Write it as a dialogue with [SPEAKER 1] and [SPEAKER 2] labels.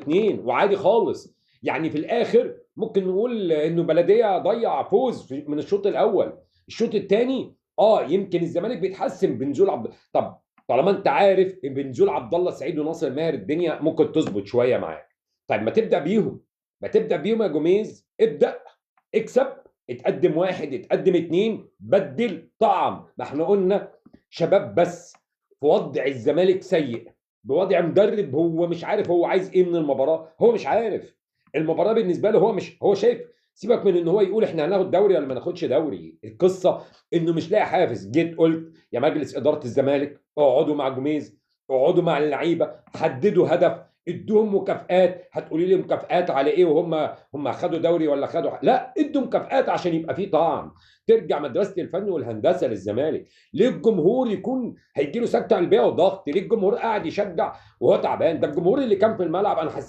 [SPEAKER 1] 2 وعادي خالص. يعني في الاخر ممكن نقول انه بلديه ضيع فوز من الشوط الاول. الشوط الثاني يمكن الزمالك بيتحسن بنزول طب طالما انت عارف ان بنزول عبد الله السعيد وناصر ماهر الدنيا ممكن تظبط شويه معاك، طيب ما تبدا بيهم. ما تبدا بيهم يا جوميز، ابدا اكسب، اتقدم 1 اتقدم 2 بدل طعم. ما احنا قلنا شباب بس في وضع الزمالك سيء، بوضع مدرب هو مش عارف هو عايز ايه من المباراه. هو مش عارف المباراه بالنسبه له، هو مش هو شايف. سيبك من ان هو يقول احنا هناخد دوري ولا ما ناخدش دوري، القصه انه مش لاقي حافز. جيت قلت يا مجلس اداره الزمالك اقعدوا مع جوميز، اقعدوا مع اللعيبه، حددوا هدف، ادوهم مكافآت. هتقولي لي مكافآت على ايه وهم خدوا دوري ولا خدوا لا، ادوا مكافآت عشان يبقى في طعم. ترجع مدرسه الفن والهندسه للزمالك. ليه الجمهور يكون هيجي له سكته قلبيه وضغط؟ ليه الجمهور قاعد يشجع وهو تعبان؟ ده الجمهور اللي كان في الملعب انا حسيت